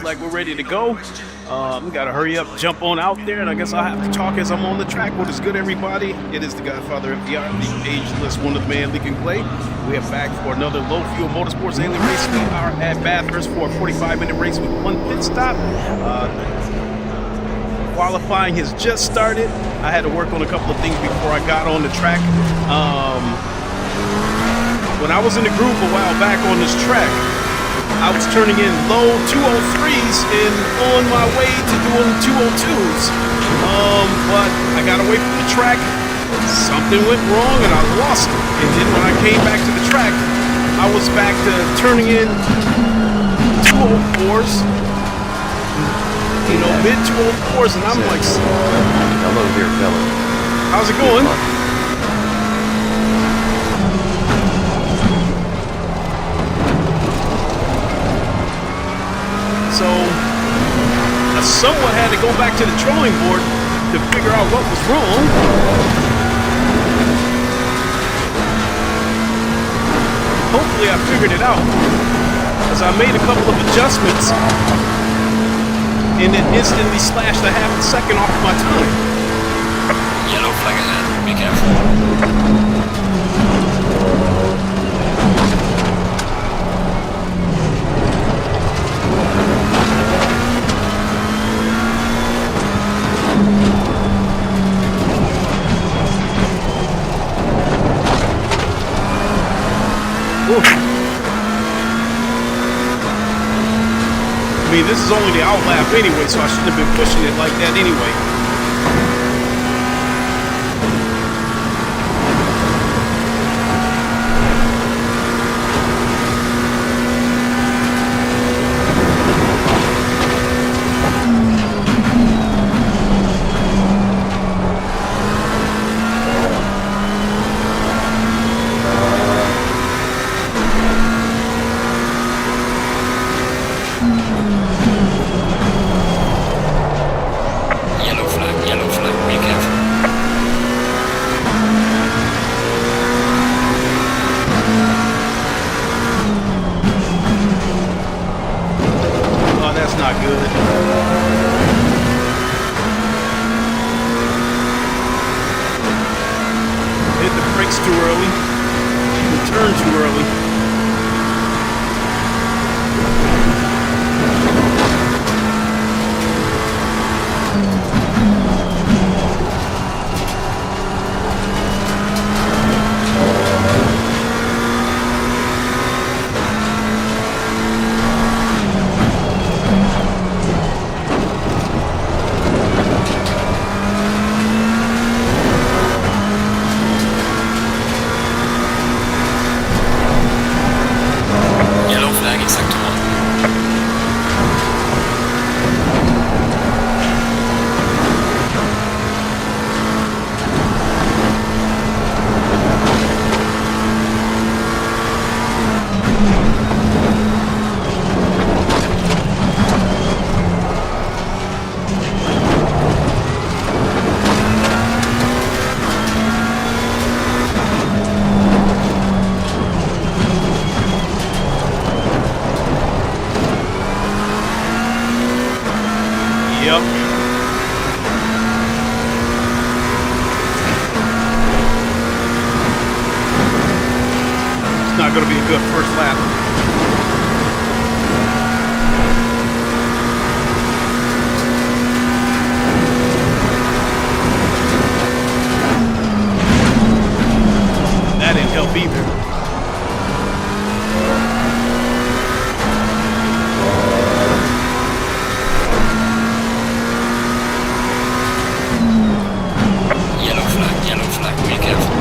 looks like we're ready to go. We gotta hurry up, jump on out there, and I guess I'll have to talk as I'm on the track. What is good, everybody? It is the Godfather of VR, the ageless one-of-the-man Leak and Clay. We are back for another low fuel motorsports daily race. We are at Bathurst for a 45-minute race with one pit stop. Qualifying has just started. I had to work on a couple of things before I got on the track. When I was in the groove a while back on this track, I was turning in low 203s and on my way to doing 202s. But I got away from the track, something went wrong and I lost it. And then when I came back to the track, I was back to turning in 204s, you know, mid 204s, and I'm like, hello there, fella. How's it going? So I somewhat had to go back to the drawing board to figure out what was wrong. Hopefully I figured it out, because I made a couple of adjustments and it instantly slashed a half a second off my time. Yellow flag ahead, be careful. I mean, this is only the out lap anyway, so I shouldn't have been pushing it like that anyway. Too early, turn too early. Yep. It's not going to be a good first lap. That didn't help either. Yellow flag, be careful.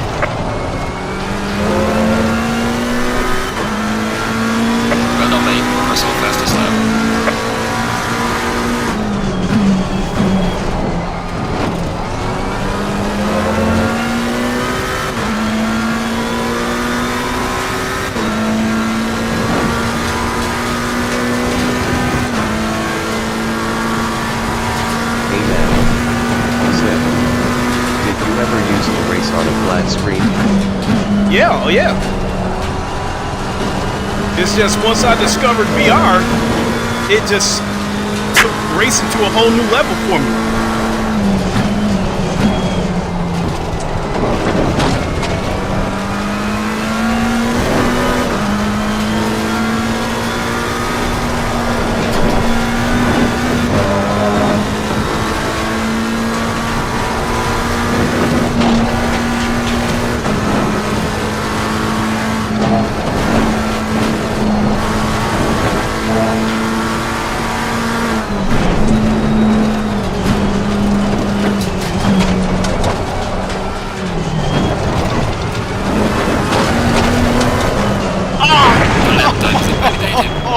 Well done, mate. I saw fastest lap. Hey man. Zip. Did you ever use the race on a flat screen? Yeah, oh yeah. It's just once I discovered VR, it just racing to a whole new level for me.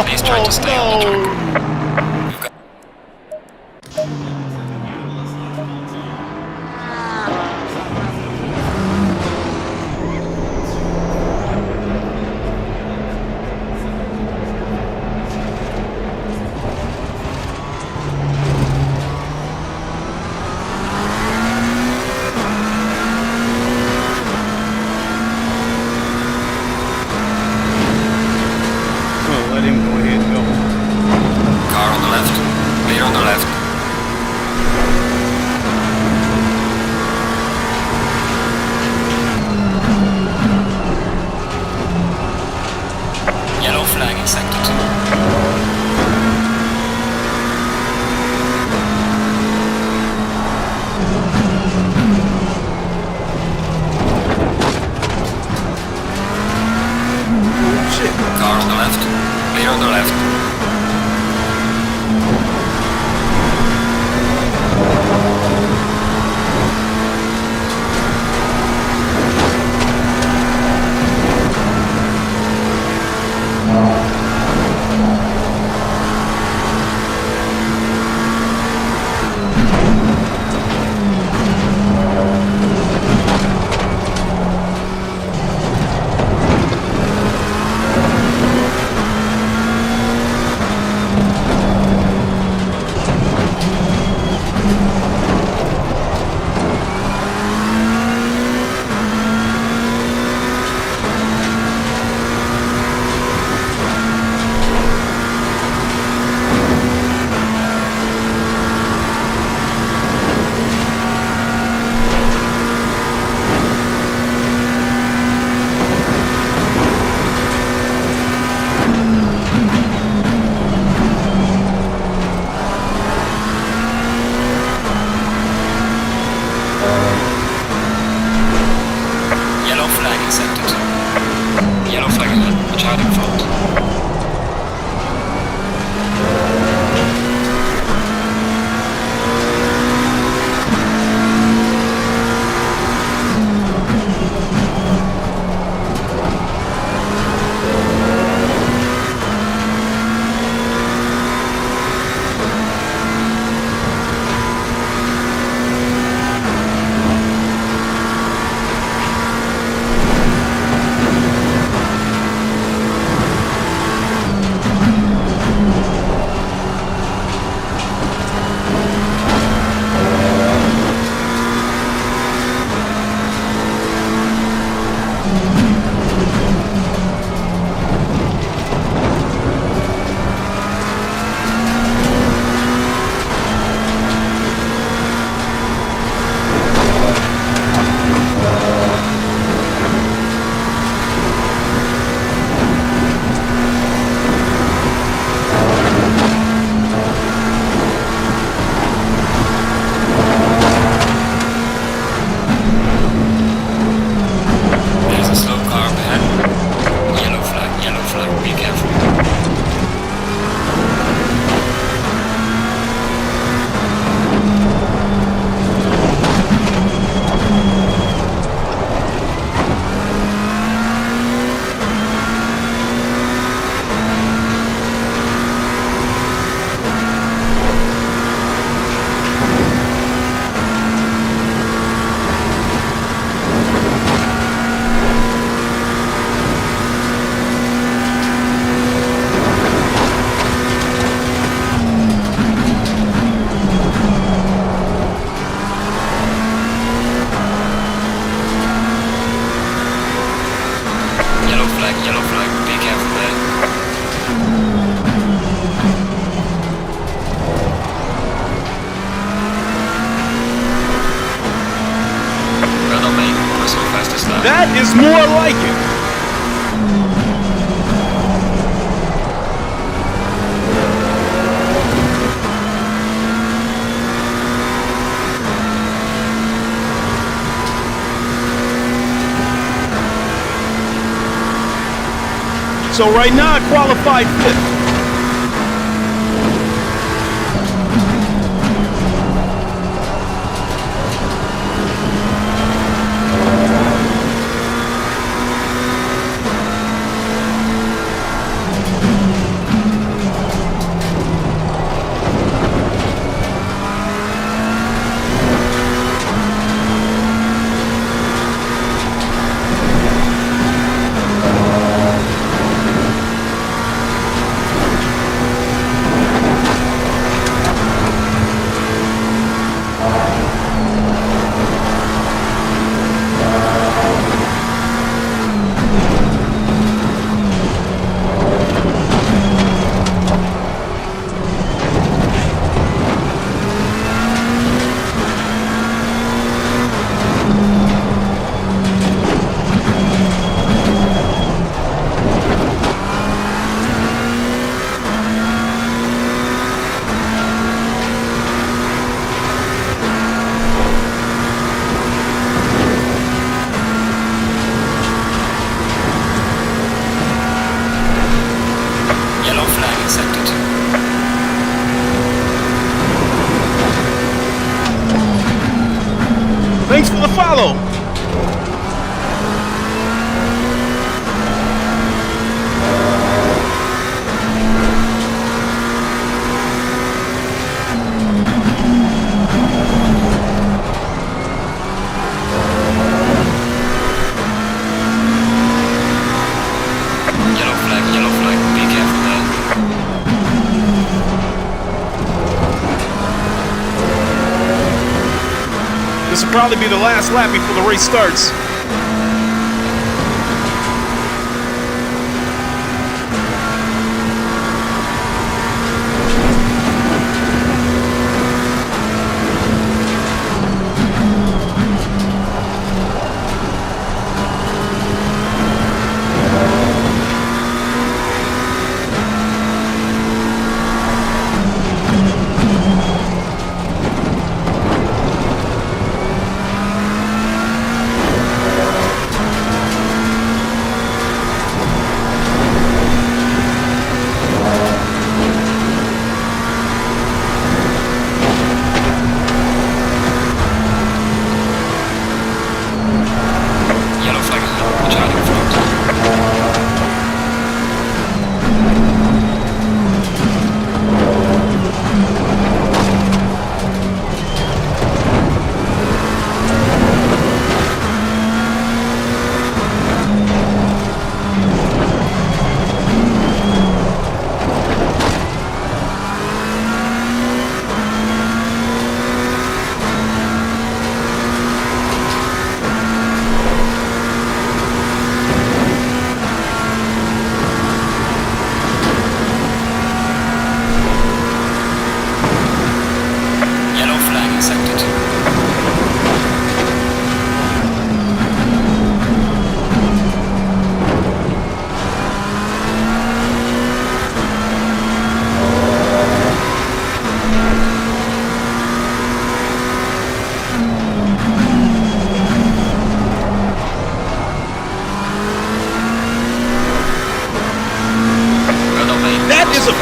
Please try to stay on the track. Let him go ahead and go. Car on the left. Clear on the left. Yellow flag in sector 2. Car on the left. Clear on the left. That is more like it. So right now I qualified 5th. Thanks for the follow. Yellow flag, be careful there. This will probably be the last lap before the race starts.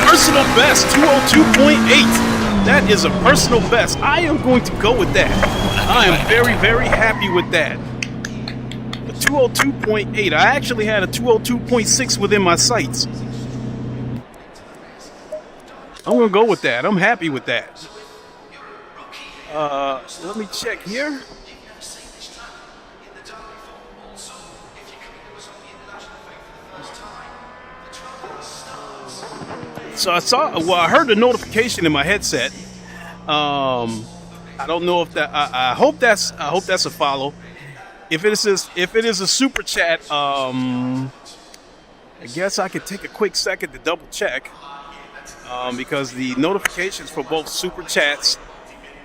Personal best, 202.8. That is a personal best. I am going to go with that. I am very, very happy with that. The 202.8. I actually had a 202.6 within my sights. I'm going to go with that. I'm happy with that. Let me check here. So I heard a notification in my headset. I don't know if that. I hope that's a follow. If it is a super chat, I guess I could take a quick second to double check, because the notifications for both super chats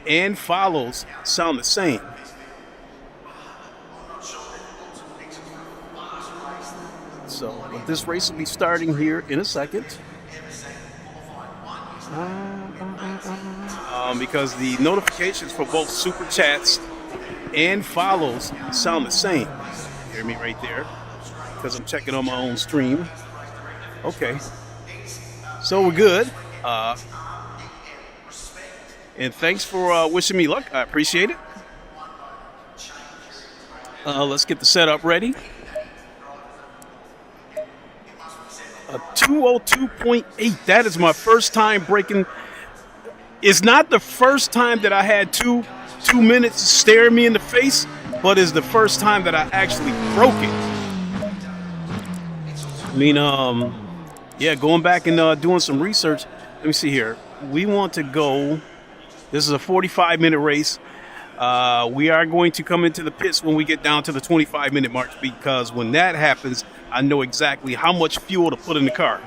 and follows sound the same. this race will be starting here in a second. Because the notifications for both super chats and follows sound the same. Hear me right there, because I'm checking on my own stream. Okay, so we're good. And thanks for wishing me luck. I appreciate it. Let's get the setup ready. A 202.8. That is my first time breaking. It's not the first time that I had two minutes staring me in the face, but it's the first time that I actually broke it. I mean, yeah, going back and doing some research. Let me see here. We want to go. This is a 45-minute race. We are going to come into the pits when we get down to the 25-minute mark, because when that happens, I know exactly how much fuel to put in the car.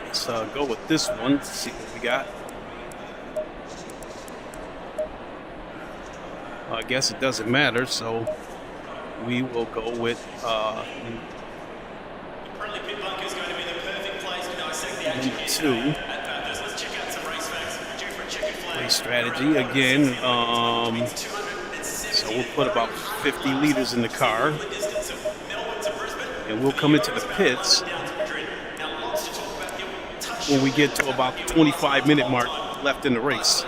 Let's go with this one. Let's see what we got. I guess it doesn't matter, so we will go with M.2. Race strategy again. So we'll put about 50 liters in the car, and we'll come into the pits when we get to about the 25-minute mark left in the race.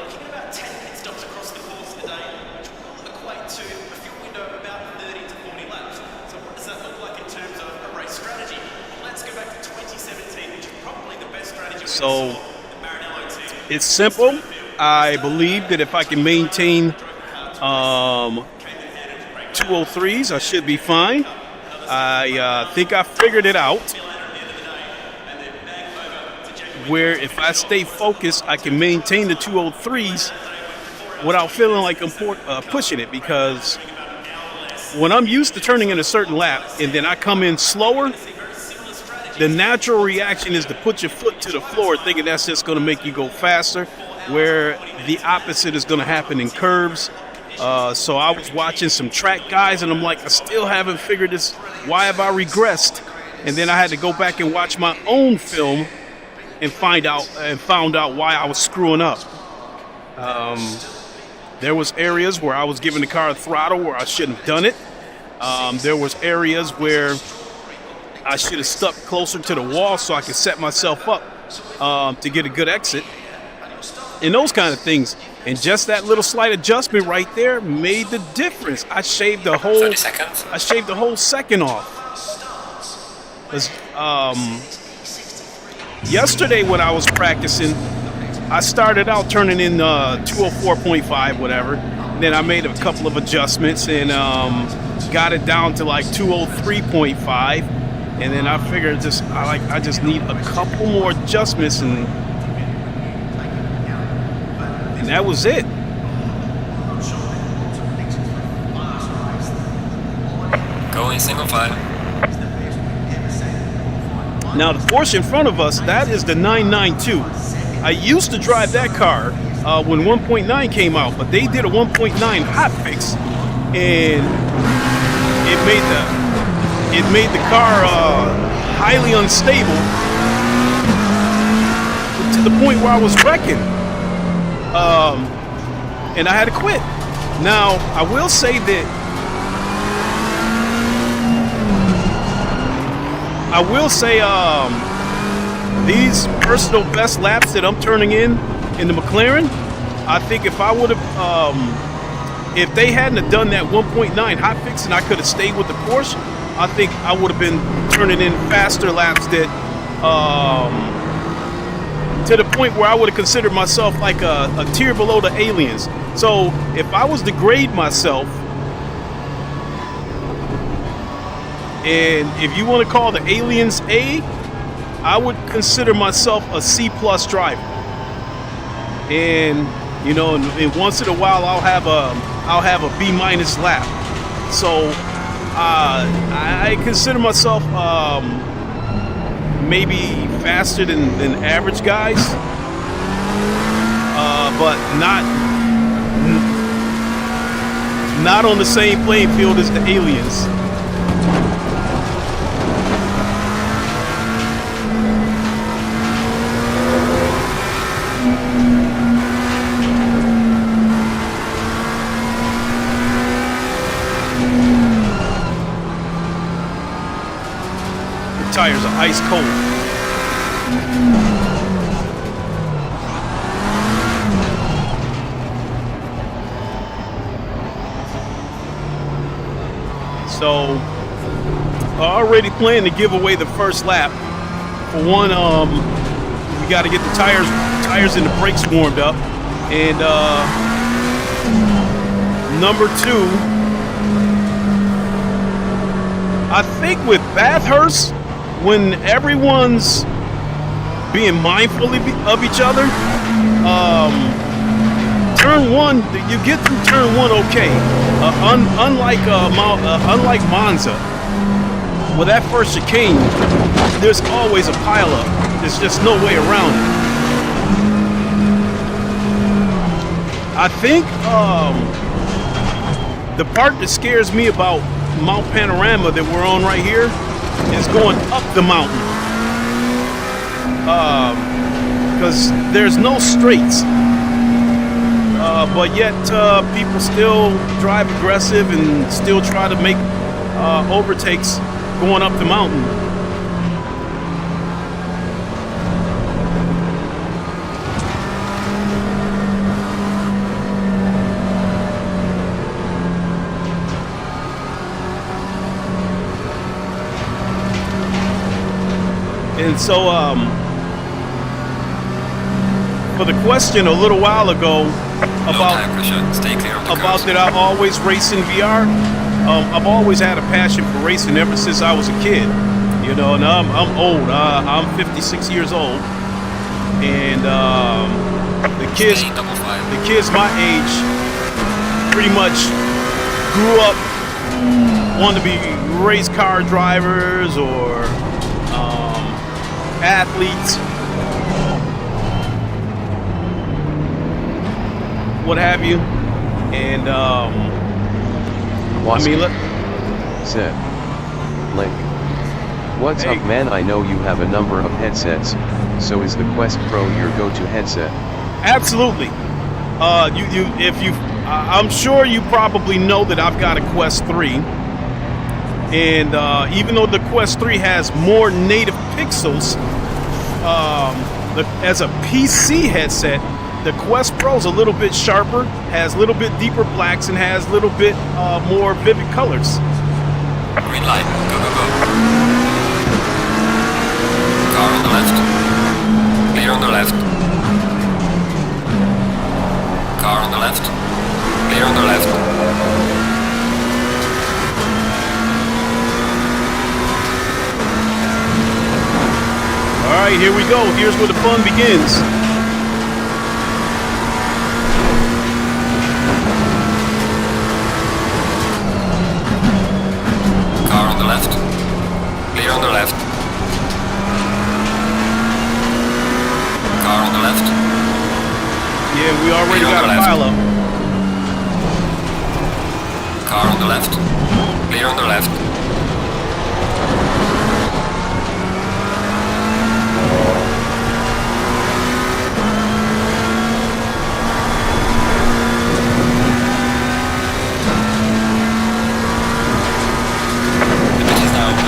So it's simple. I believe that if I can maintain 203s, I should be fine. I think I figured it out, where if I stay focused, I can maintain the 203s without feeling like I'm pushing it, because when I'm used to turning in a certain lap and then I come in slower, the natural reaction is to put your foot to the floor thinking that's just going to make you go faster, where the opposite is going to happen in curves. So I was watching some track guys and I'm like, I still haven't figured this. Why have I regressed? And then I had to go back and watch my own film and found out why I was screwing up. There was areas where I was giving the car a throttle where I shouldn't have done it. There was areas where I should have stuck closer to the wall so I could set myself up to get a good exit, and those kind of things. And just that little slight adjustment right there made the difference. I shaved the whole 30 seconds. I shaved the whole second off. Yesterday when I was practicing, I started out turning in 204.5, whatever. Then I made a couple of adjustments and got it down to like 203.5. And then I figured I just need a couple more adjustments, and that was it. Going single file. Now the Porsche in front of us, that is the 992. I used to drive that car when 1.9 came out, but they did a 1.9 hotfix, and it made the car highly unstable to the point where I was wrecking, and I had to quit. Now I will say that these personal best laps that I'm turning in the McLaren, I think if I would have if they hadn't have done that 1.9 hotfix and I could have stayed with the Porsche, I think I would have been turning in faster laps that, to the point where I would have considered myself like a tier below the aliens. So if I was to grade myself, and if you want to call the aliens A, I would consider myself a C+ driver. And you know, and once in a while I'll have a B- lap. So I consider myself maybe faster than average guys, but not on the same playing field as the aliens. Tires are ice cold. So, I already plan to give away the first lap. For one, we got to get the tires and the brakes warmed up, and number two, I think with Bathurst, when everyone's being mindful of each other, turn one, you get through turn one okay. Unlike Monza, with that first chicane, there's always a pileup. There's just no way around it. I think the part that scares me about Mount Panorama that we're on right here is going up the mountain, because there's no straights, but yet people still drive aggressive and still try to make overtakes going up the mountain. And so, for the question a little while ago about that I always race in VR, I've always had a passion for racing ever since I was a kid. You know, and I'm old. I'm 56 years old, and the kids my age pretty much grew up wanting to be race car drivers or athletes, what have you, and Zed. Link. What's Hey. up, man? I know you have a number of headsets, so is the Quest Pro your go-to headset? Absolutely. I'm sure you probably know that I've got a Quest 3, and even though the Quest 3 has more native pixels, as a PC headset, the Quest Pro is a little bit sharper, has a little bit deeper blacks, and has a little bit more vivid colors. Green light. Go, go, go. Car on the left. Clear on the left. Car on the left. Clear on the left. All right, here we go. Here's where the fun begins. Car on the left. Clear on the left. Car on the left. Yeah, we already Clear on got the a left. pile up. Car on the left. Clear on the left. The pitch is now open.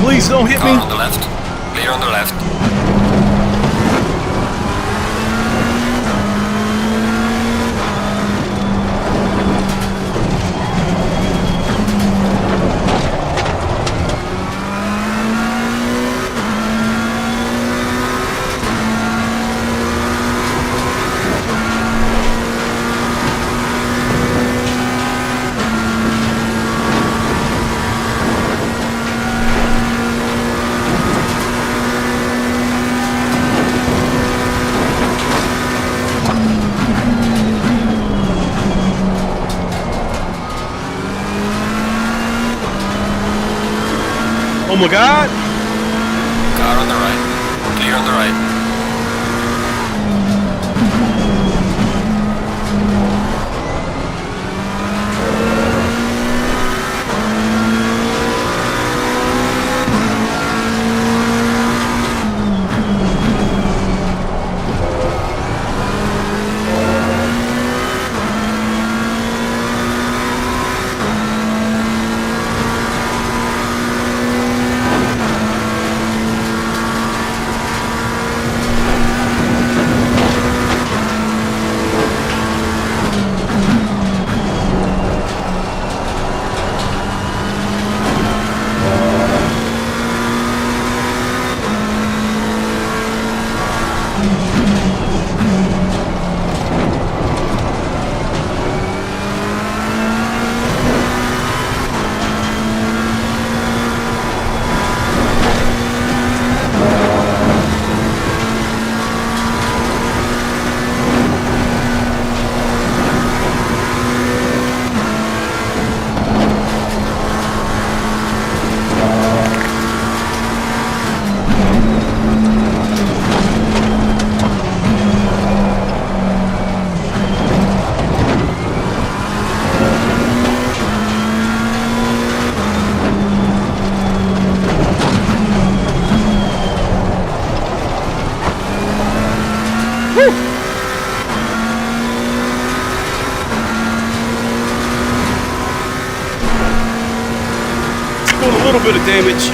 Please don't hit me. Car on the left. Clear on the left. Oh my God. Car on the right. Clear on the right. Doing a little bit of damage.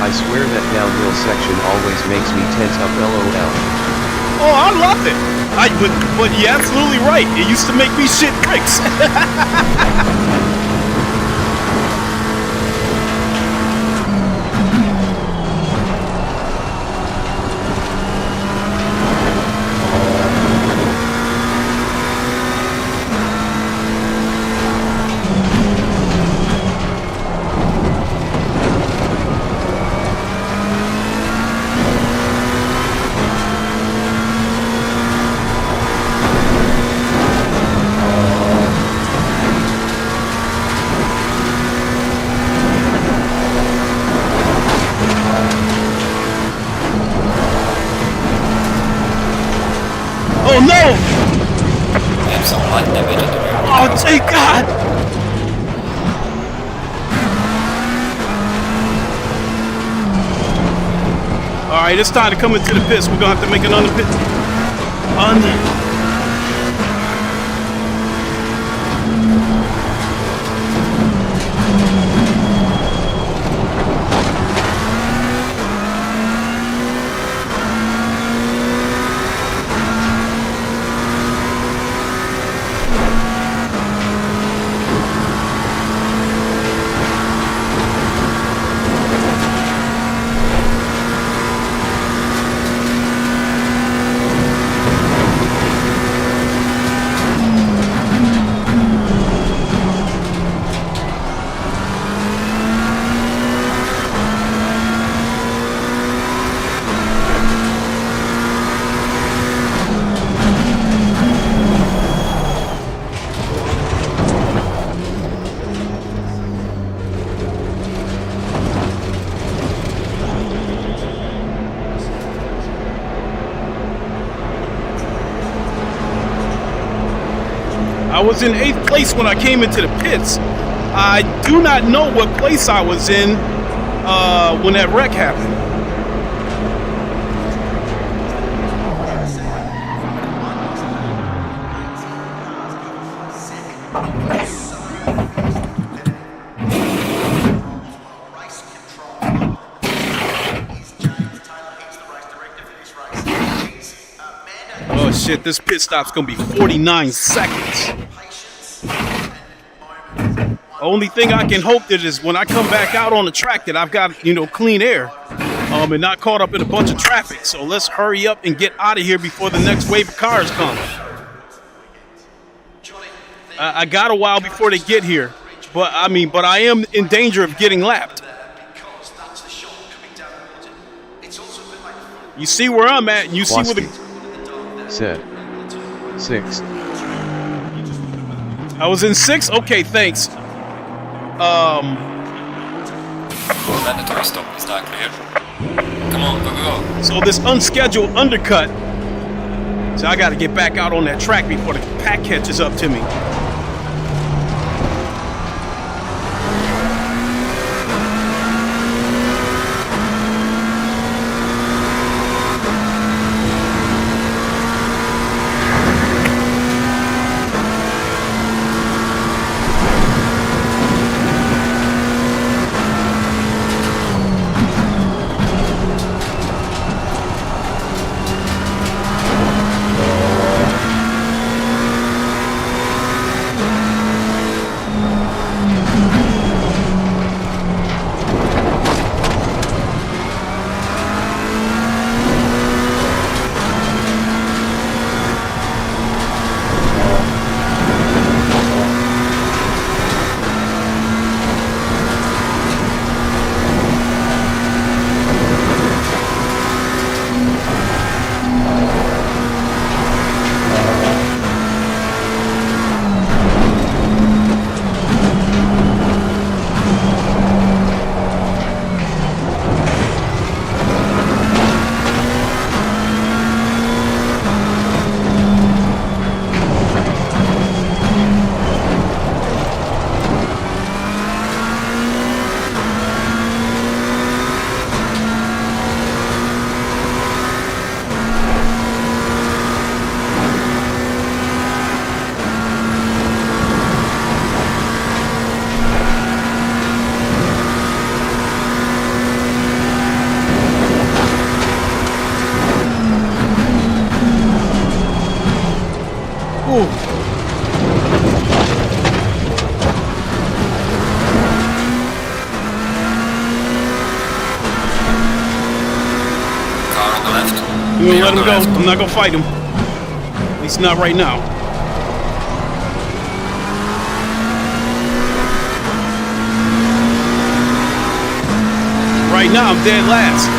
I swear that downhill section always makes me tense up, LOL. Oh, I love it. But you're absolutely right. It used to make me shit bricks. Oh no! We have some light damage on the rear. Oh, thank God! Alright, it's time to come into the pits. We're gonna have to make another pit. I was in 8th place when I came into the pits. I do not know what place I was in when that wreck happened. shit, this pit stop's gonna be 49 seconds. Only thing I can hope that is when I come back out on the track that I've got, you know, clean air, and not caught up in a bunch of traffic. So let's hurry up and get out of here before the next wave of cars come. I got a while before they get here, but I am in danger of getting lapped. You see where I'm at, and you see where the... Said 6. I was in 6? Okay, thanks. Mandatory stop is now clear. Come on, go, go, go. So this unscheduled undercut. So I got to get back out on that track before the pack catches up to me. I'm gonna let him go. I'm not gonna fight him. At least not right now. Right now, I'm dead last.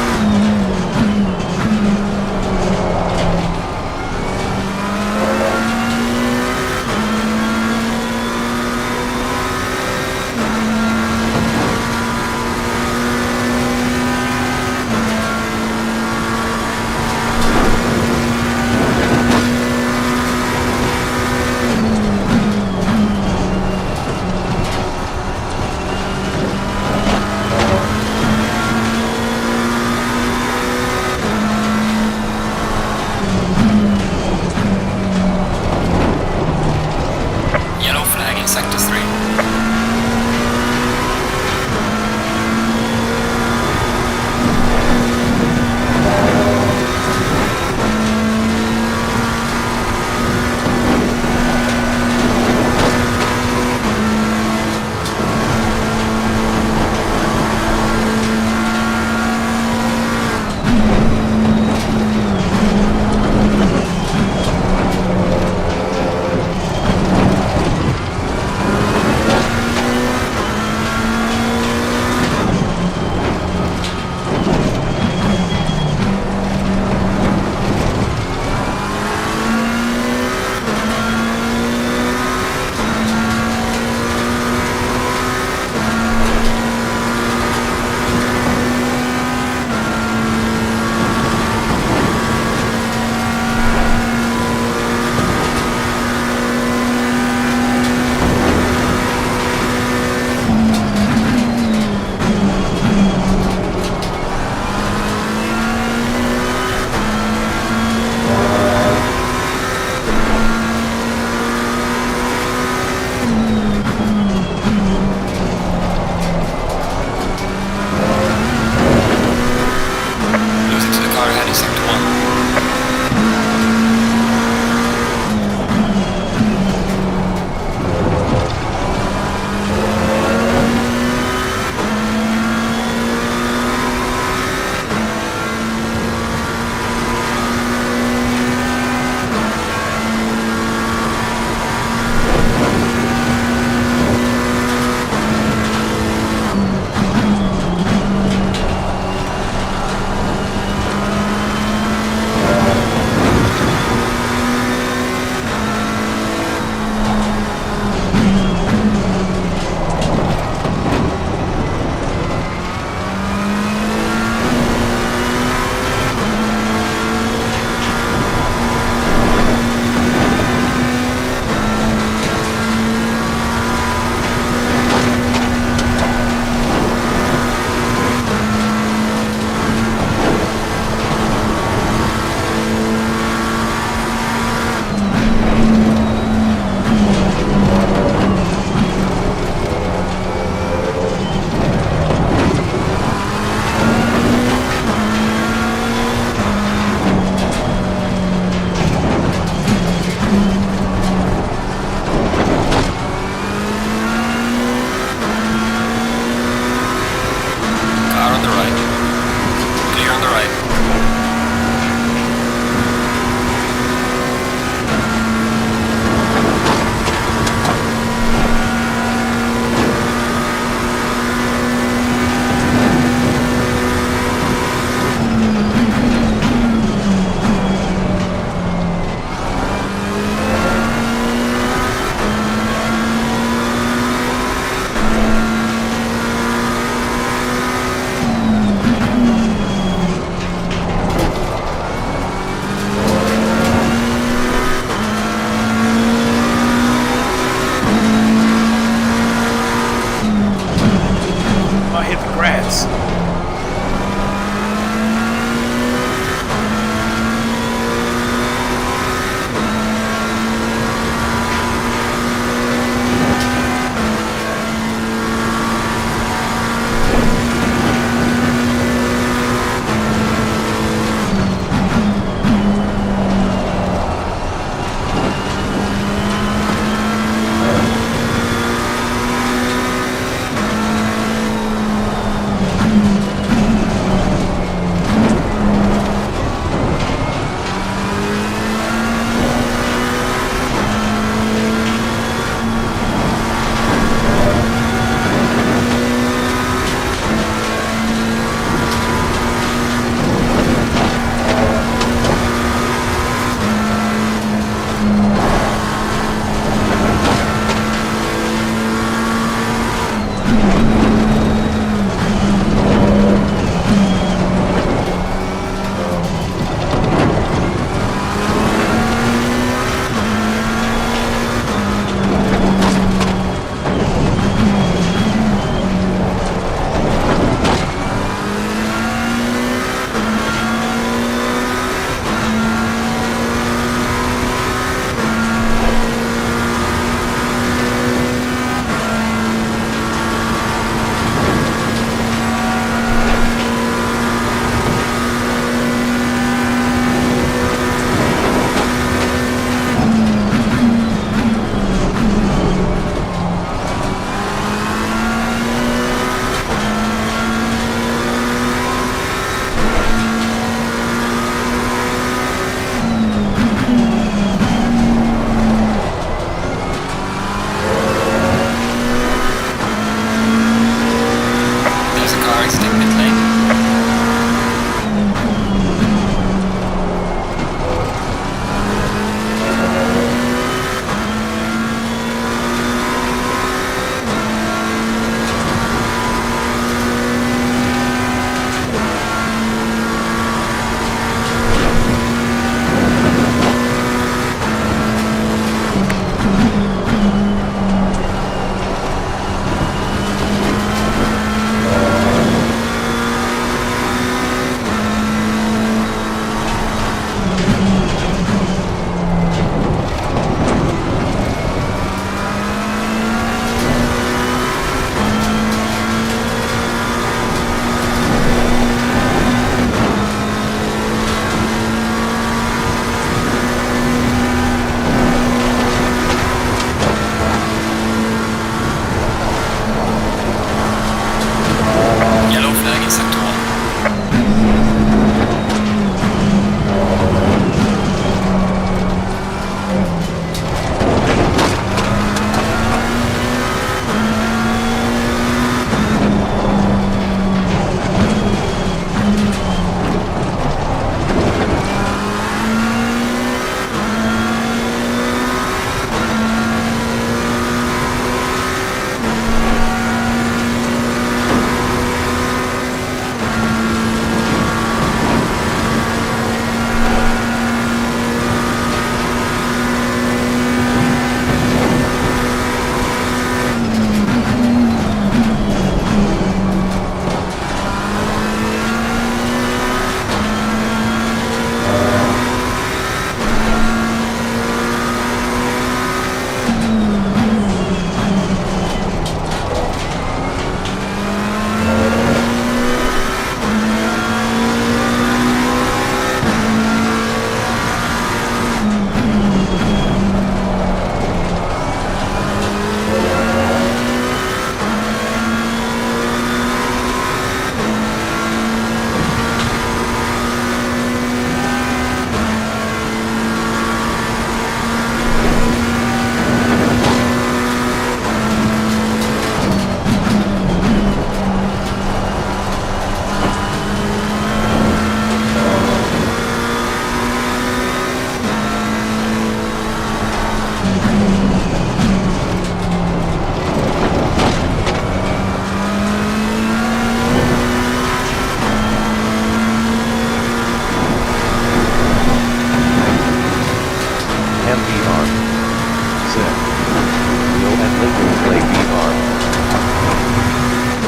hit the grass.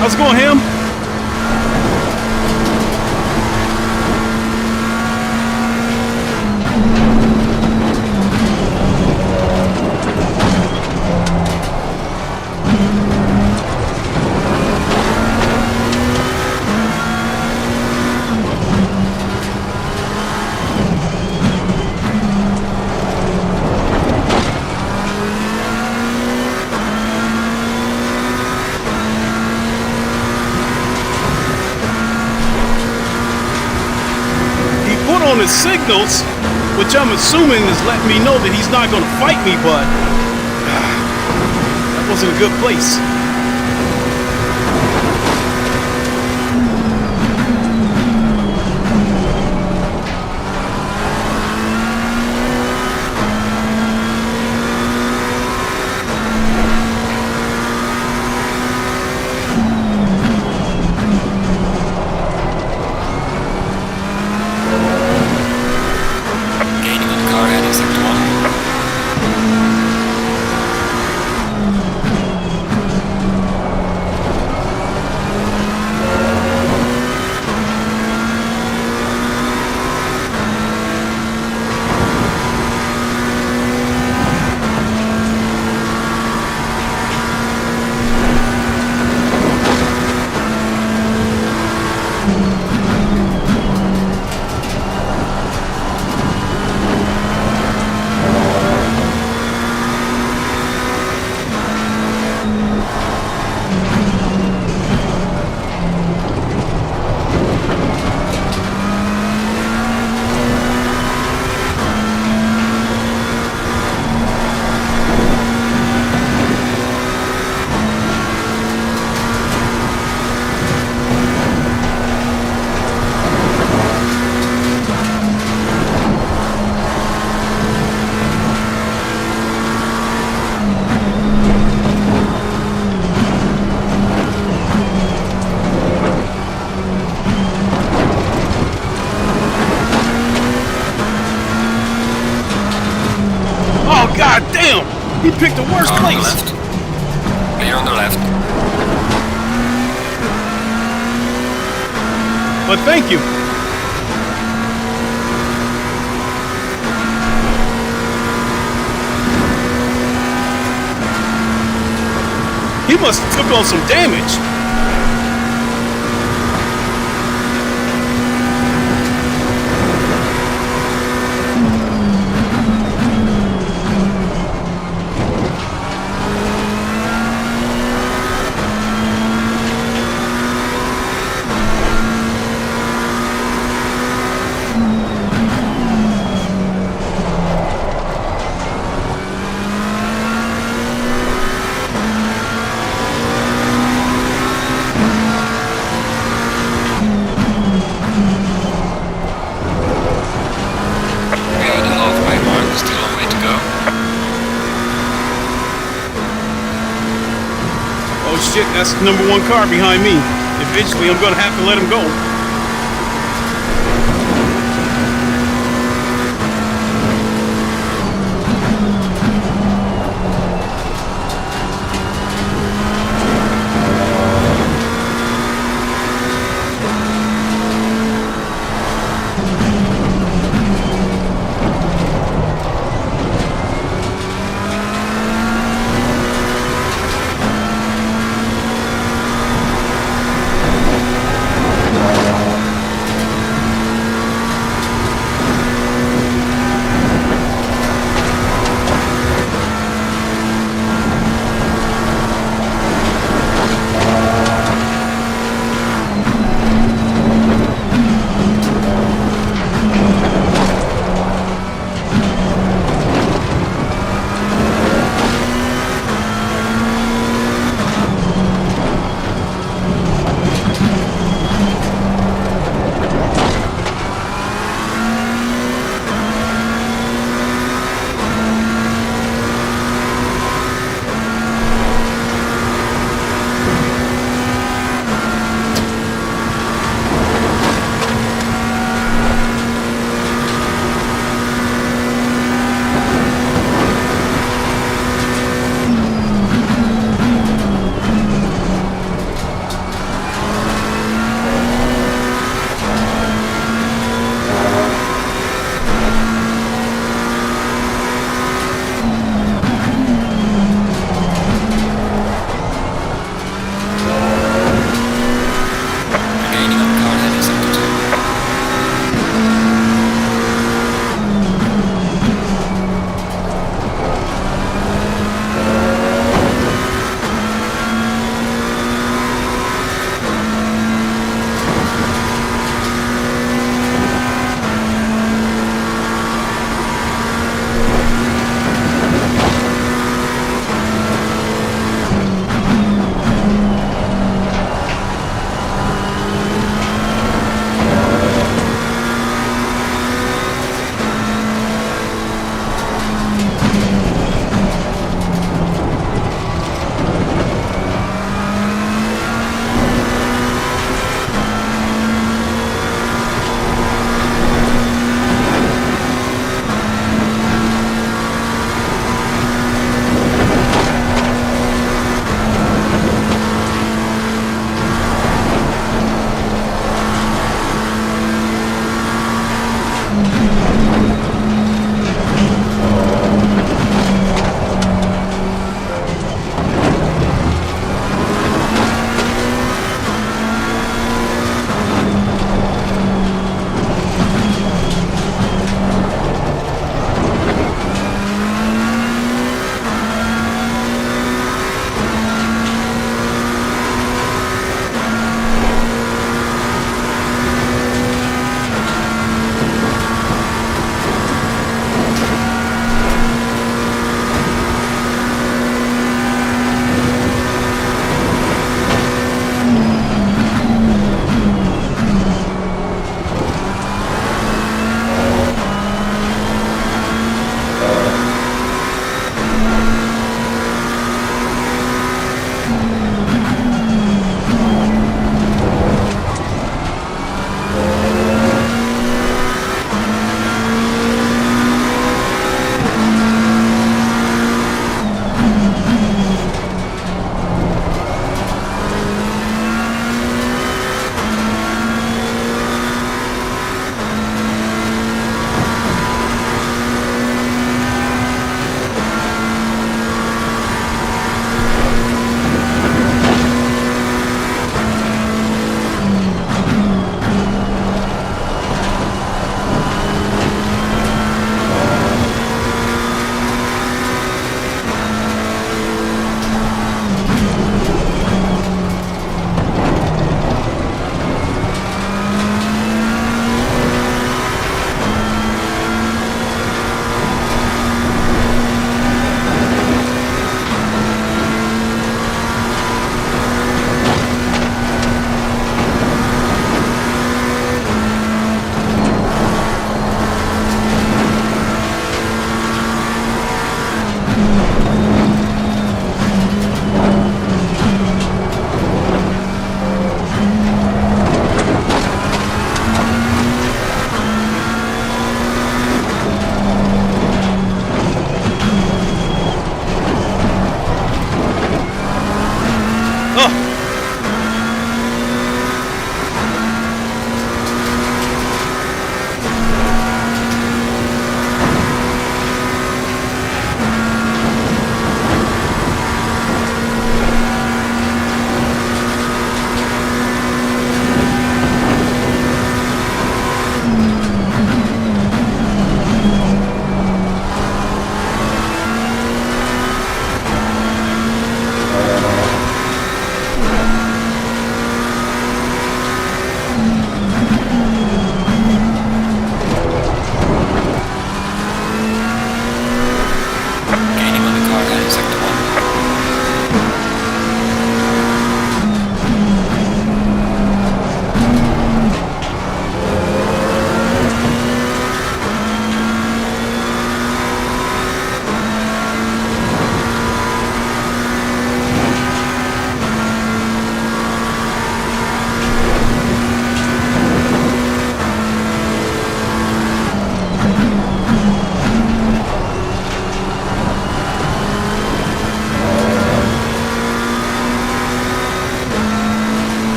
How's it going, Ham? on his signals, which I'm assuming is letting me know that he's not going to fight me, but that wasn't a good place. God damn! He picked the worst place! On the left. Clear on the left. But thank you. He must have took on some damage. Shit, that's the number one car behind me. Eventually, I'm gonna have to let him go.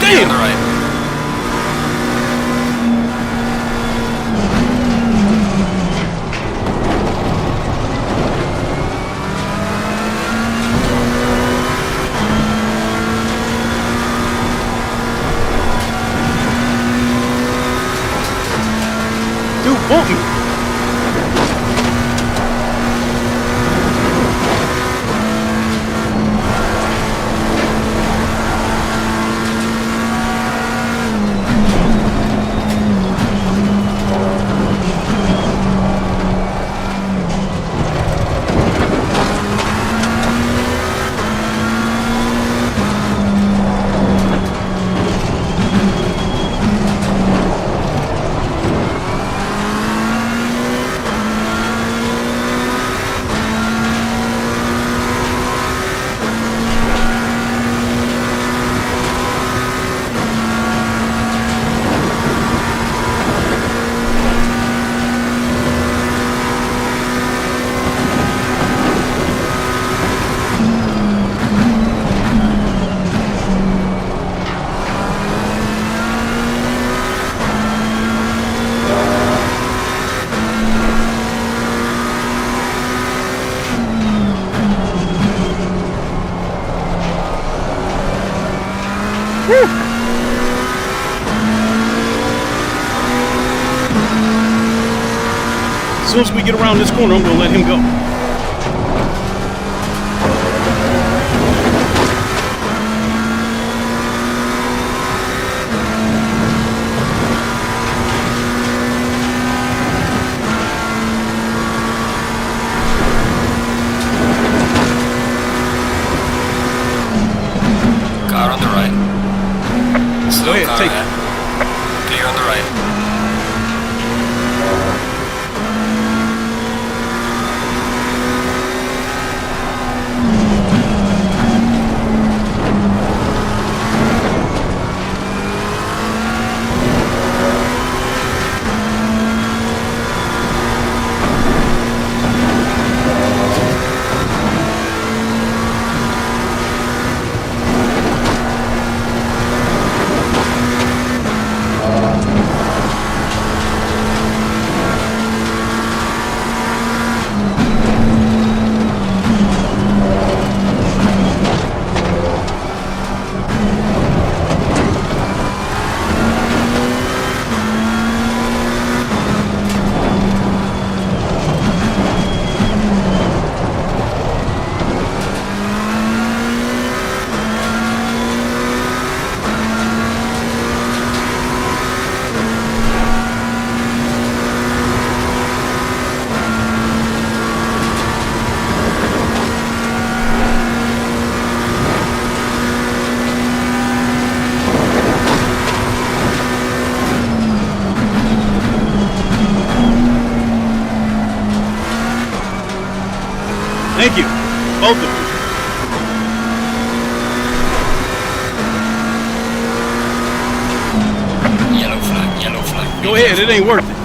Clear on the Damn! right. Dude, bump me. As soon as we get around this corner, I'm gonna let him go. Car on the right. Slow Go ahead, car take it. ahead. Clear on the right. Thank you, both of you. Yellow flag, yellow flag. Go ahead, it ain't worth it.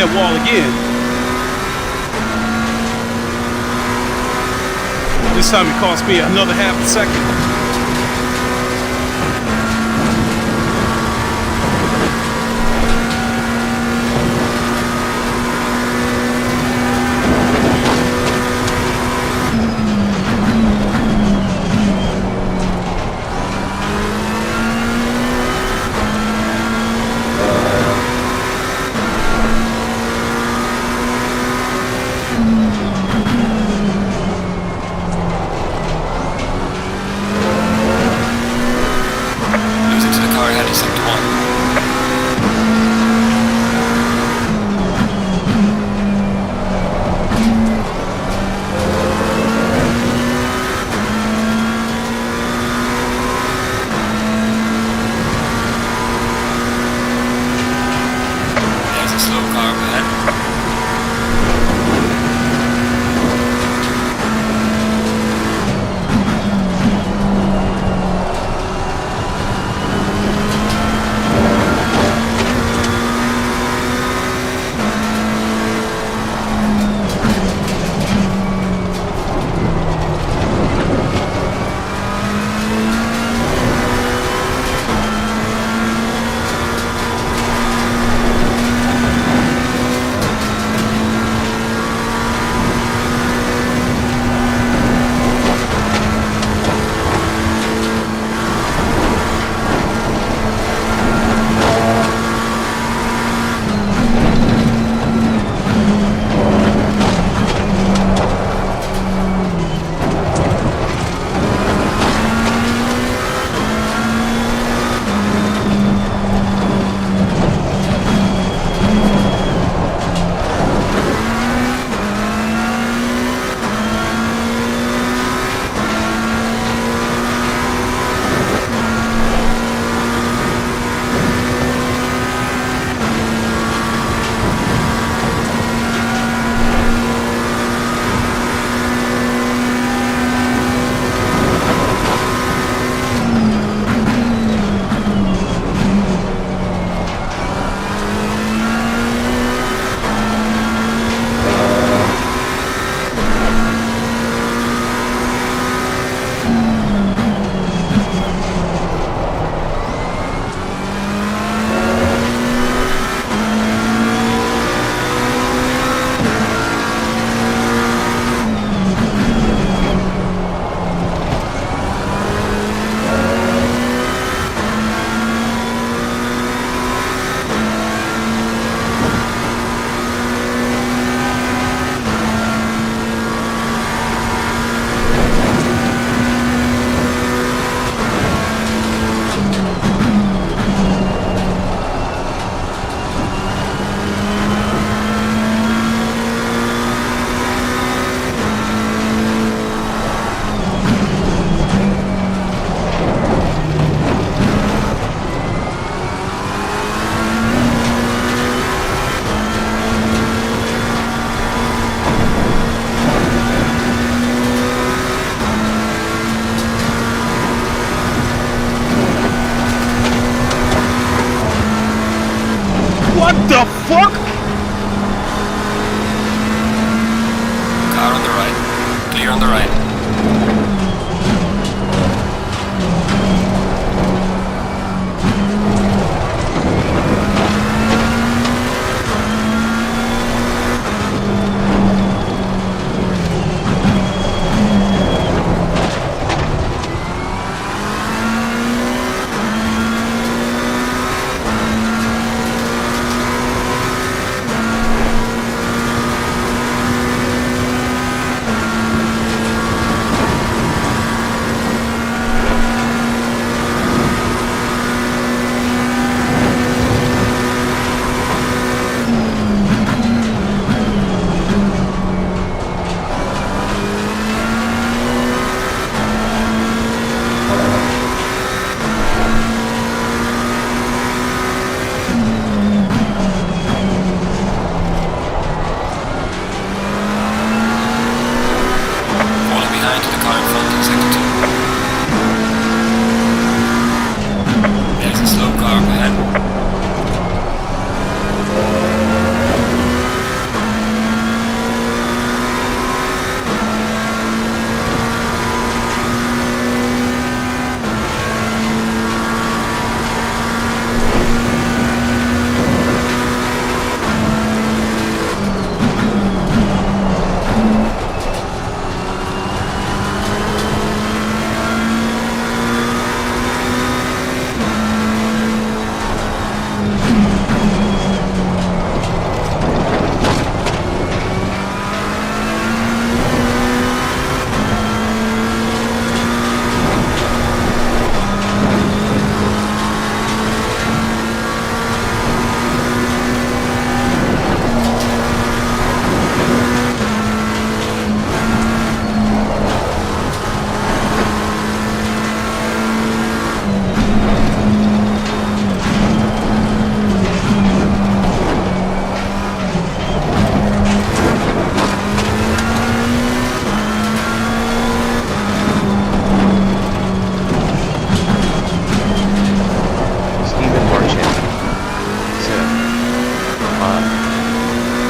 that wall again. This time it cost me another half a second.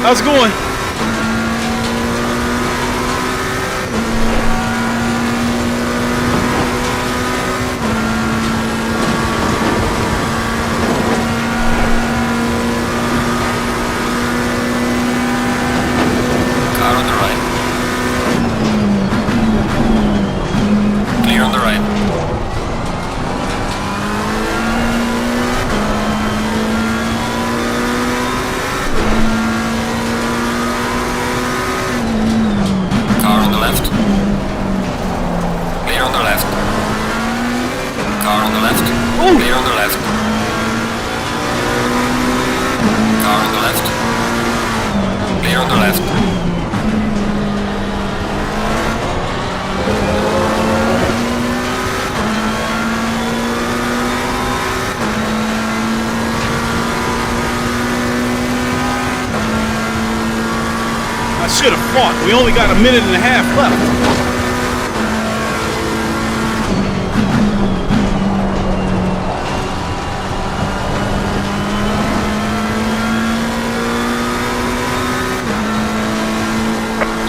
How's it going? Car on the right. Clear on the right. Car on the left. Clear on the left. Car on the left. Ooh. Clear on the left. Car on the left. Clear on the left. I should have fought. We only got a minute and a half left.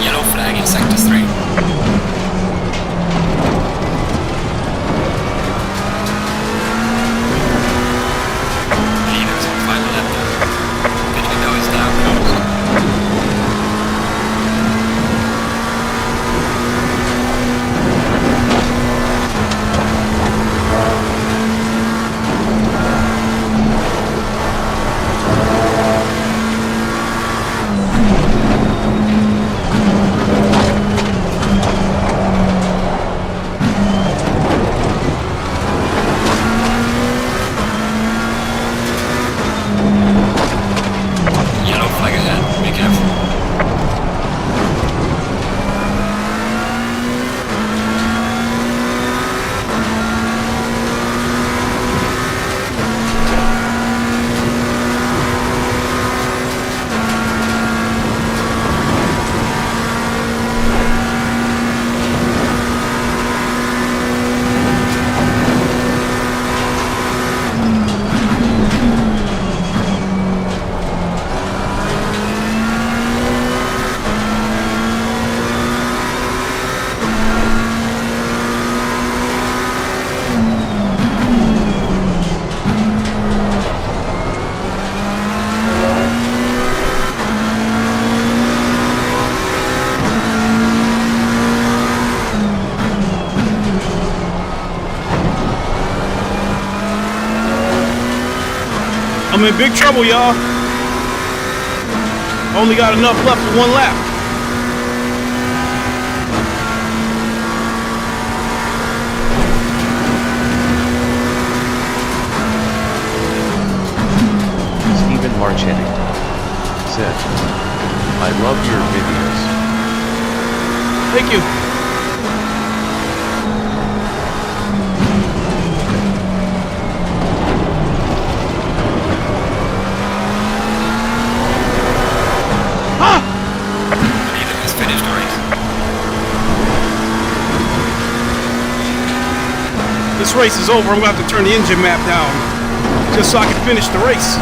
Yellow flag in sector 3. Leaders on final lap. Pit window is now closed. Yellow flag ahead, be careful. I'm in big trouble, y'all. Only got enough left for one lap. Stephen Marchetti said, I love your videos. Thank you. Leader has finished the race. This race is over. I'm going to have to turn the engine map down just so I can finish the race.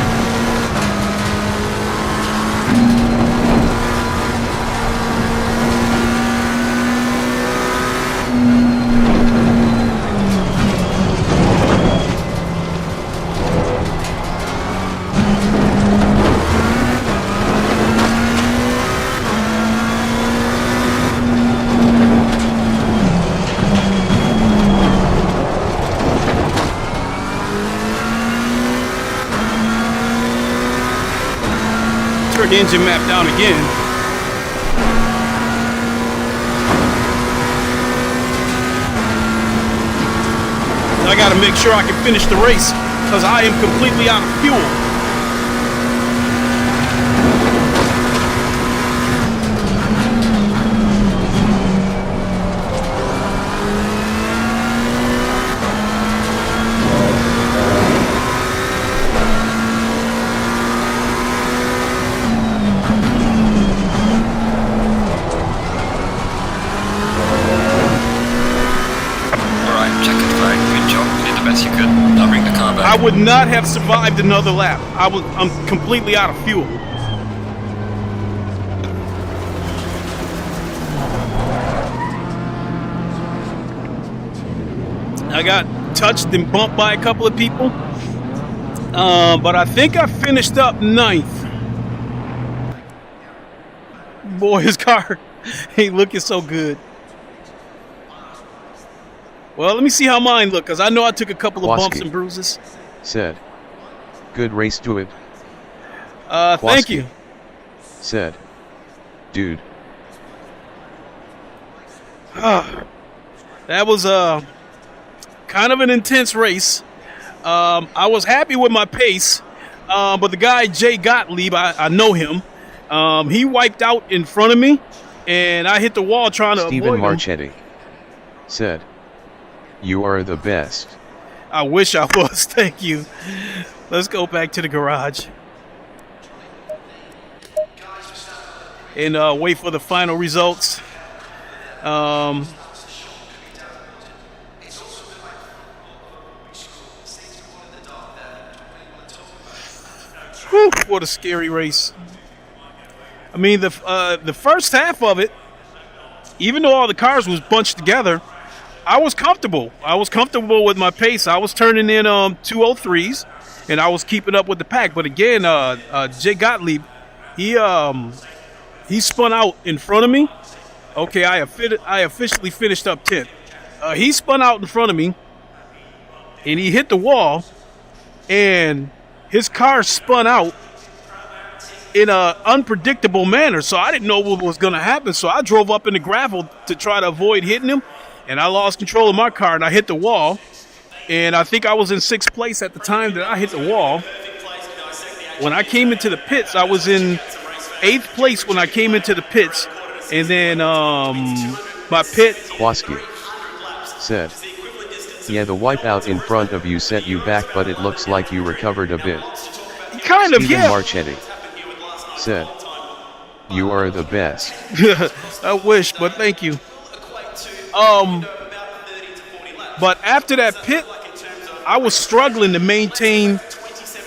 Turn the engine map down again. I gotta make sure I can finish the race because I am completely out of fuel. I would not have survived another lap. I'm completely out of fuel. I got touched and bumped by a couple of people. But I think I finished up ninth. Boy, his car ain't looking so good. Well, let me see how mine look, because I know I took a couple of bumps and bruises. Said. Good race to it. Thank you. Said. Dude. That was kind of an intense race. I was happy with my pace, but the guy, Jay Gottlieb, I know him. He wiped out in front of me, and I hit the wall trying to avoid him. Stephen Marchetti said, "You are the best." I wish I was. Thank you. Let's go back to the garage and wait for the final results. Whew, what a scary race. I mean, the first half of it, even though all the cars was bunched together, I was comfortable. I was comfortable with my pace. I was turning in 203s, and I was keeping up with the pack. But again, Jay Gottlieb, he spun out in front of me. Okay, I officially finished up 10th. He spun out in front of me, and he hit the wall, and his car spun out in an unpredictable manner. So I didn't know what was going to happen. So I drove up in the gravel to try to avoid hitting him, and I lost control of my car, and I hit the wall. And I think I was in 6th place at the time that I hit the wall. When I came into the pits, I was in 8th place when I came into the pits. And then my pit... Waski said, "Yeah, the wipeout in front of you set you back, but it looks like you recovered a bit." Kind of, Stephen yeah. Marchetti said, "You are the best." I wish, but thank you. But after that pit, I was struggling to maintain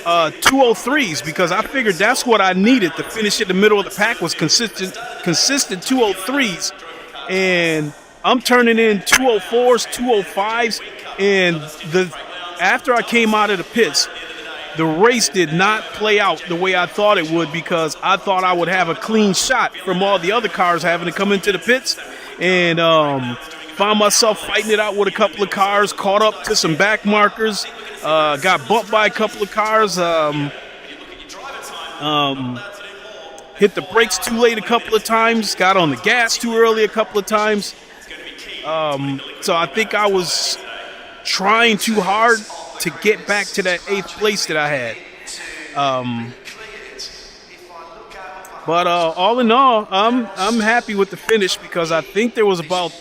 203s because I figured that's what I needed to finish in the middle of the pack was consistent 203s, and I'm turning in 204s, 205s, and after I came out of the pits, the race did not play out the way I thought it would because I thought I would have a clean shot from all the other cars having to come into the pits, and found myself fighting it out with a couple of cars, caught up to some back markers, got bumped by a couple of cars, hit the brakes too late a couple of times, got on the gas too early a couple of times. So I think I was trying too hard to get back to that 8th place that I had. But all in all, I'm happy with the finish because I think there was about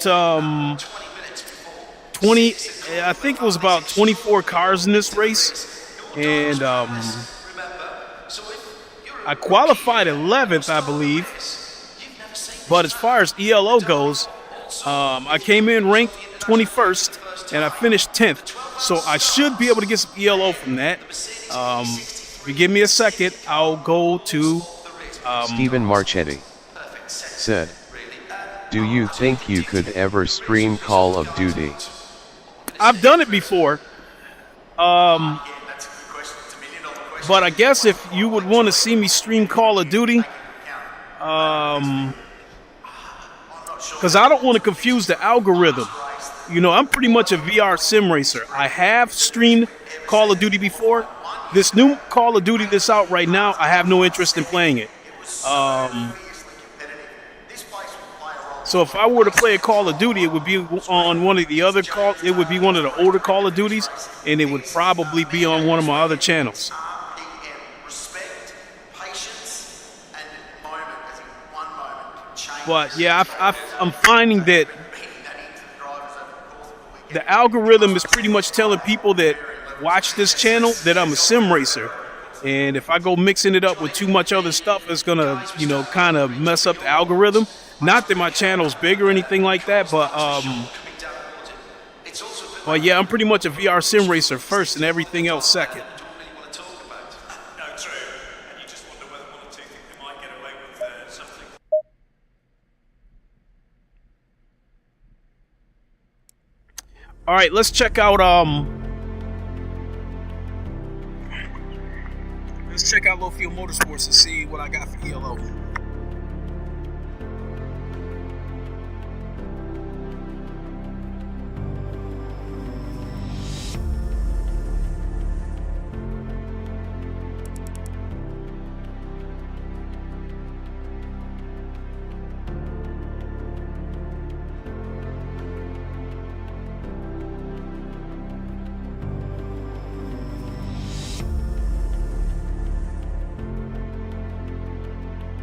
24 cars in this race, and I qualified 11th, I believe. But as far as ELO goes, I came in ranked 21st, and I finished 10th. So I should be able to get some ELO from that. If you give me a second, I'll go to... Stephen Marchetti said, "Do you think you could ever stream Call of Duty?" I've done it before. But I guess if you would want to see me stream Call of Duty, because I don't want to confuse the algorithm. You know, I'm pretty much a VR sim racer. I have streamed Call of Duty before. This new Call of Duty that's out right now, I have no interest in playing it. So if I were to play a Call of Duty, it would be on one of the other it would be one of the older Call of Duties, and it would probably be on one of my other channels. But yeah, I'm finding that the algorithm is pretty much telling people that watch this channel that I'm a sim racer. And if I go mixing it up with too much other stuff, it's gonna, you know, kind of mess up the algorithm. Not that my channel's big or anything like that, but yeah, I'm pretty much a VR sim racer first and everything else second. All right, let's check out low Fuel Motorsports and see what I got for ELO.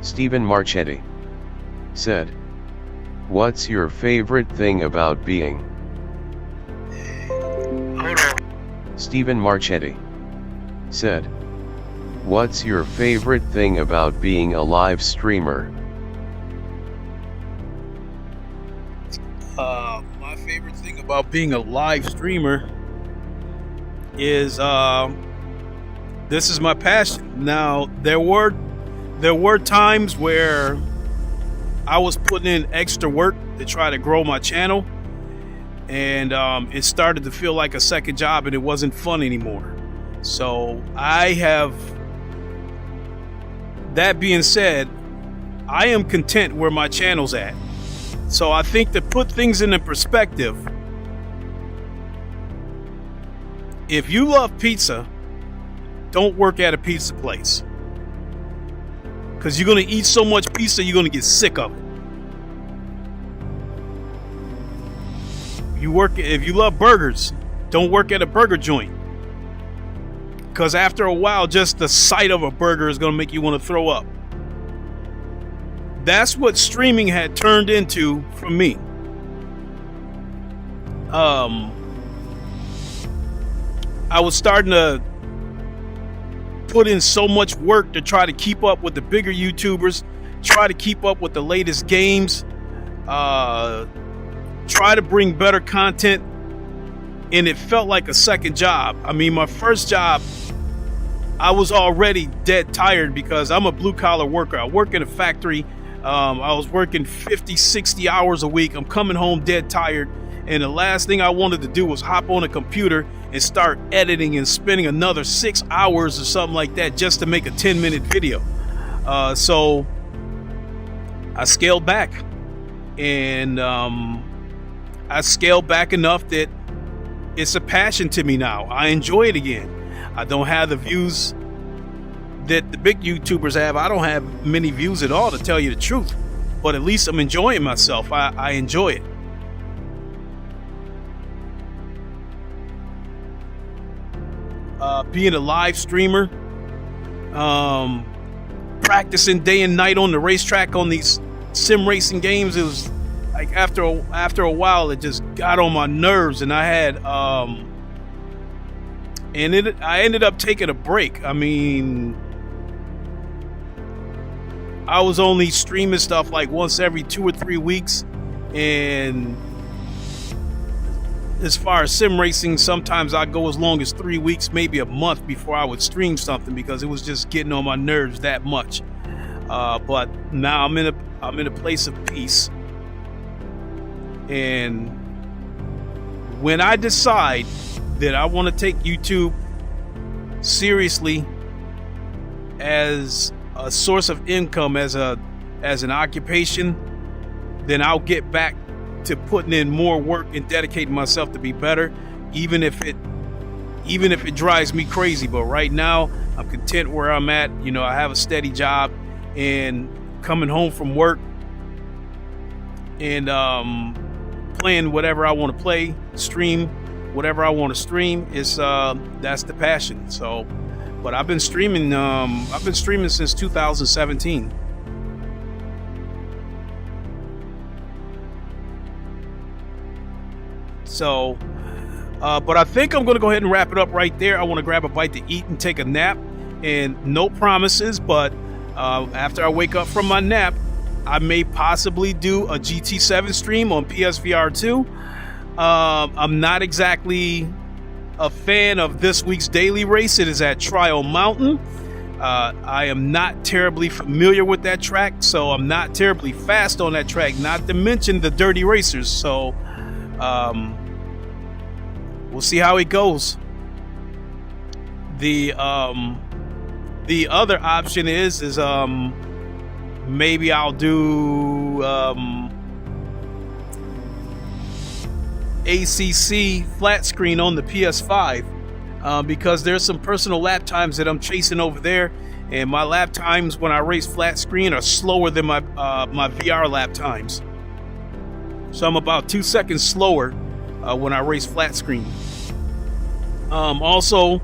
Stephen Marchetti said, "What's your favorite thing about being?" Hold on. Stephen Marchetti said, "What's your favorite thing about being a live streamer?" My favorite thing about being a live streamer is this is my passion. Now, there were times where I was putting in extra work to try to grow my channel, and it started to feel like a second job, and it wasn't fun anymore. So that being said, I am content where my channel's at. So I think to put things into perspective, if you love pizza, don't work at a pizza place. Because you're going to eat so much pizza, you're going to get sick of it. If you love burgers, don't work at a burger joint. Because after a while, just the sight of a burger is going to make you want to throw up. That's what streaming had turned into for me. I was starting to put in so much work to try to keep up with the bigger YouTubers, try to keep up with the latest games, try to bring better content, and it felt like a second job. I mean, my first job, I was already dead tired because I'm a blue-collar worker. I work in a factory. I was working 50, 60 hours a week. I'm coming home dead tired, and the last thing I wanted to do was hop on a computer and start editing and spending another 6 hours or something like that just to make a 10-minute video. So I scaled back, and I scaled back enough that it's a passion to me now. I enjoy it again. I don't have the views that the big YouTubers have. I don't have many views at all, to tell you the truth, but at least I'm enjoying myself. I enjoy it. Being a live streamer, practicing day and night on the racetrack on these sim racing games, it was like after a while it just got on my nerves, and I had I ended up taking a break. I mean, I was only streaming stuff like once every 2 or 3 weeks, and as far as sim racing, sometimes I go as long as 3 weeks, maybe a month before I would stream something, because it was just getting on my nerves that much. But now I'm in a place of peace, and when I decide that I want to take YouTube seriously as a source of income, as an occupation, then I'll get back to putting in more work and dedicating myself to be better, even if it drives me crazy. But right now I'm content where I'm at. You know, I have a steady job, and coming home from work and playing whatever I want to play, stream whatever I want to stream, is that's the passion. So, but I've been streaming since 2017. So, but I think I'm going to go ahead and wrap it up right there. I want to grab a bite to eat and take a nap, and no promises, but after I wake up from my nap, I may possibly do a GT7 stream on PSVR 2. I'm not exactly a fan of this week's daily race. It is at Trial Mountain. I am not terribly familiar with that track, so I'm not terribly fast on that track, not to mention the dirty racers. So we'll see how it goes. The other option is maybe I'll do ACC flat screen on the PS5 because there's some personal lap times that I'm chasing over there, and my lap times when I race flat screen are slower than my my VR lap times. So I'm about 2 seconds slower when I race flat screen. Also,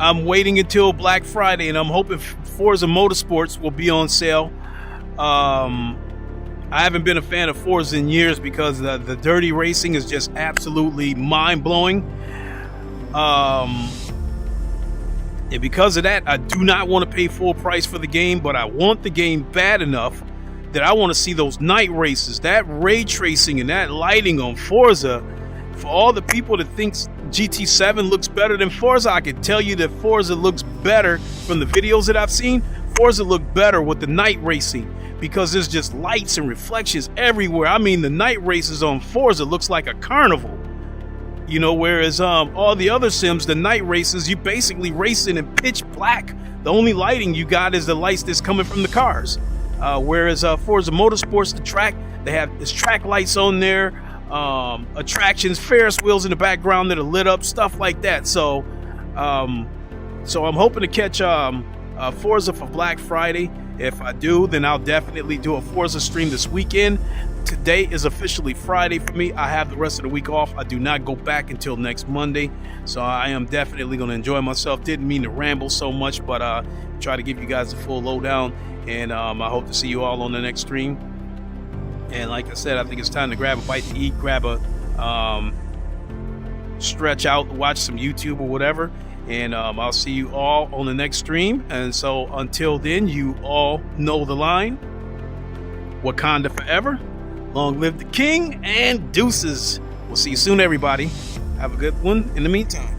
I'm waiting until Black Friday, and I'm hoping Forza Motorsports will be on sale. I haven't been a fan of Forza in years because the dirty racing is just absolutely mind-blowing. And because of that, I do not want to pay full price for the game, but I want the game bad enough that I want to see those night races, that ray tracing and that lighting on Forza. For all the people that thinks GT7 looks better than Forza, I can tell you that Forza looks better from the videos that I've seen. Forza looked better with the night racing because there's just lights and reflections everywhere. I mean, the night races on Forza looks like a carnival. You know, whereas all the other sims, the night races, you basically racing in pitch black. The only lighting you got is the lights that's coming from the cars. Whereas Forza Motorsports, the track, they have this track lights on there, attractions, Ferris wheels in the background that are lit up, stuff like that. So I'm hoping to catch Forza for Black Friday. If I do, then I'll definitely do a Forza stream this weekend. Today is officially Friday for me. I have the rest of the week off. I do not go back until next Monday, so I am definitely going to enjoy myself. Didn't mean to ramble so much, but try to give you guys a full lowdown, and I hope to see you all on the next stream. And like I said, I think it's time to grab a bite to eat, grab a stretch out, watch some YouTube or whatever, and I'll see you all on the next stream. And so until then, you all know the line: Wakanda forever, long live the king, and deuces. We'll see you soon, everybody. Have a good one in the meantime.